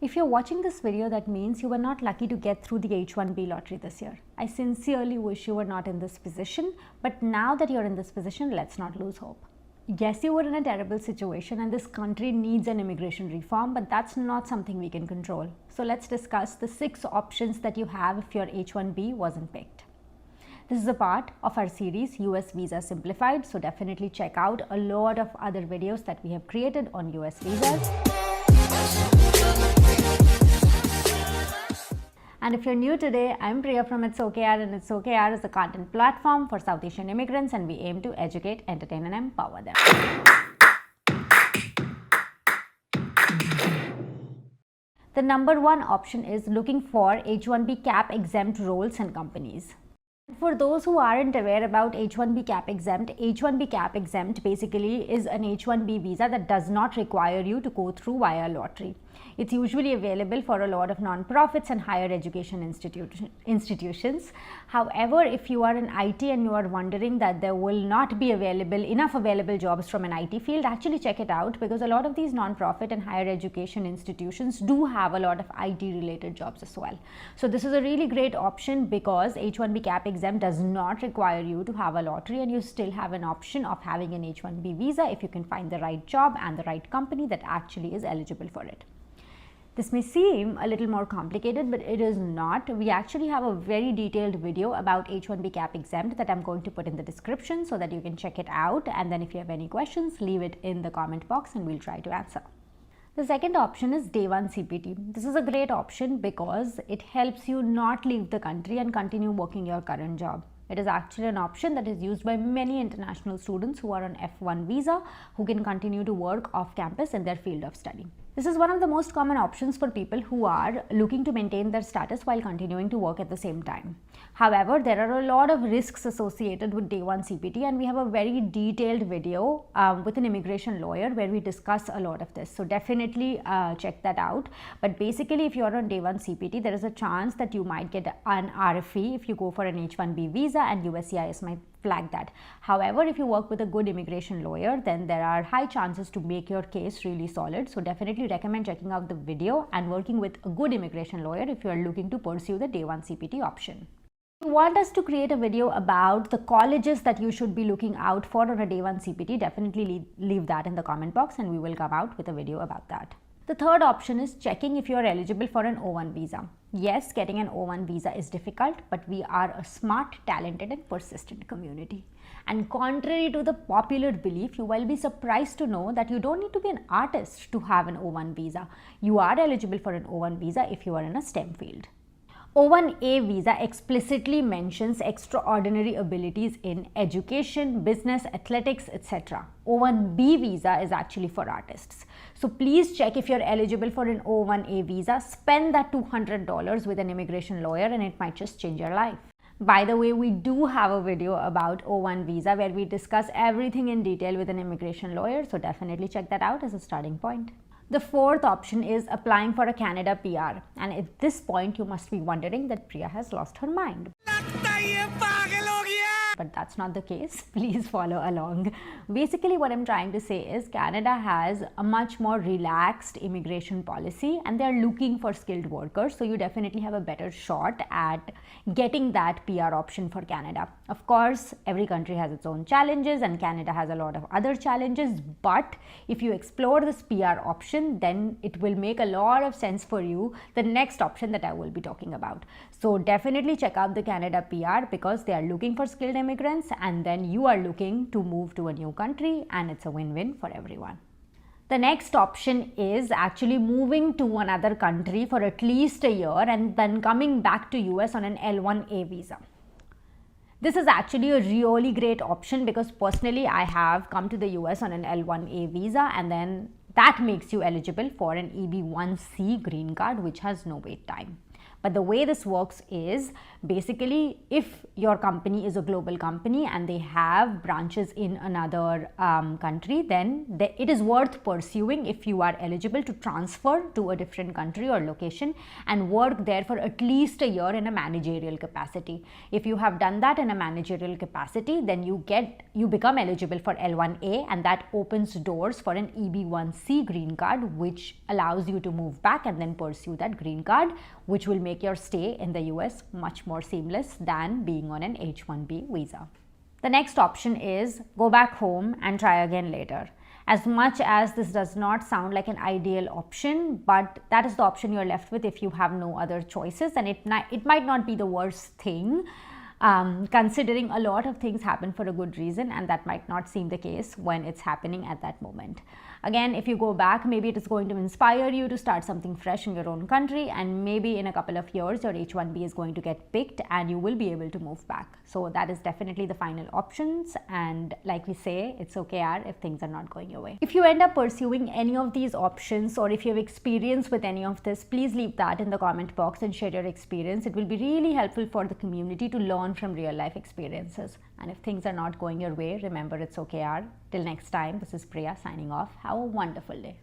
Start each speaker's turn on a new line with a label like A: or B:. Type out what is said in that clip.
A: If you're watching this video, that means you were not lucky to get through the H1B lottery this year. I sincerely wish you were not in this position, but now that you're in this position, let's not lose hope. Yes, you were in a terrible situation and this country needs an immigration reform, but that's not something we can control. So let's discuss the 6 options that you have if your H1B wasn't picked. This is a part of our series US Visas Simplified, so definitely check out a lot of other videos that we have created on US visas. And if you're new today, I'm Priya from It's OK Yaar, and It's OK Yaar is a content platform for South Asian immigrants, and we aim to educate, entertain and empower them. The number 1 option is looking for H1B cap exempt roles and companies. For those who aren't aware about H1B cap exempt basically is an H1B visa that does not require you to go through via lottery. It's usually available for a lot of non-profits and higher education institutions. However, if you are in IT and you are wondering that there will not be enough available jobs from an IT field, actually check it out, because a lot of these non-profit and higher education institutions do have a lot of IT related jobs as well. So this is a really great option because H1B cap exempt does not require you to have a lottery, and you still have an option of having an H1B visa if you can find the right job and the right company that actually is eligible for it. This may seem a little more complicated, but it is not. We actually have a very detailed video about H1B cap exempt that I'm going to put in the description so that you can check it out, and then if you have any questions, leave it in the comment box and we'll try to answer. The second option is Day 1 CPT. This is a great option because it helps you not leave the country and continue working your current job. It is actually an option that is used by many international students who are on F1 visa who can continue to work off campus in their field of study. This is one of the most common options for people who are looking to maintain their status while continuing to work at the same time. However, there are a lot of risks associated with Day 1 CPT, and we have a very detailed video with an immigration lawyer where we discuss a lot of this. So definitely check that out. But basically, if you're on Day 1 CPT, there is a chance that you might get an RFE if you go for an H1B visa, and USCIS might flag that. However, if you work with a good immigration lawyer, then there are high chances to make your case really solid. So definitely recommend checking out the video and working with a good immigration lawyer if you are looking to pursue the Day 1 CPT option. If you want us to create a video about the colleges that you should be looking out for on a Day 1 CPT, definitely leave that in the comment box and we will come out with a video about that. The third option is checking if you are eligible for an O1 visa. Yes, getting an O1 visa is difficult, but we are a smart, talented and persistent community. And contrary to the popular belief, you will be surprised to know that you don't need to be an artist to have an O1 visa. You are eligible for an O1 visa if you are in a STEM field. O1A visa explicitly mentions extraordinary abilities in education, business, athletics, etc. O1B visa is actually for artists. So please check if you're eligible for an O1A visa. Spend that $200 with an immigration lawyer and it might just change your life. By the way, we do have a video about O1 visa where we discuss everything in detail with an immigration lawyer. So definitely check that out as a starting point. The fourth option is applying for a Canada PR, and at this point you must be wondering that Priya has lost her mind. But that's not the case. Please follow along. Basically what I'm trying to say is Canada has a much more relaxed immigration policy and they're looking for skilled workers. So you definitely have a better shot at getting that PR option for Canada. Of course, every country has its own challenges and Canada has a lot of other challenges. But if you explore this PR option, then it will make a lot of sense for you, the next option that I will be talking about. So definitely check out the Canada PR because they are looking for skilled immigrants and then you are looking to move to a new country, and it's a win-win for everyone. The next option is actually moving to another country for at least a year and then coming back to US on an L1A visa. This is actually a really great option because personally I have come to the US on an L1A visa, and then that makes you eligible for an EB1C green card which has no wait time. But the way this works is basically if your company is a global company and they have branches in another country, then it is worth pursuing if you are eligible to transfer to a different country or location and work there for at least a year in a managerial capacity. If you have done that in a managerial capacity, then you become eligible for L1A, and that opens doors for an EB1C green card, which allows you to move back and then pursue that green card, which will make your stay in the US much more seamless than being on an H1B visa. The next option is go back home and try again later. As much as this does not sound like an ideal option, but that is the option you're left with if you have no other choices, and it might not be the worst thing, considering a lot of things happen for a good reason, and that might not seem the case when it's happening at that moment. Again, if you go back, maybe it is going to inspire you to start something fresh in your own country, and maybe in a couple of years your H1B is going to get picked and you will be able to move back. So that is definitely the final options, and like we say, it's okay Yaar if things are not going your way. If you end up pursuing any of these options, or if you have experience with any of this, please leave that in the comment box and share your experience. It will be really helpful for the community to learn from real life experiences. And if things are not going your way, remember, it's okay Yaar. Till next time, this is Priya signing off. Have a wonderful day.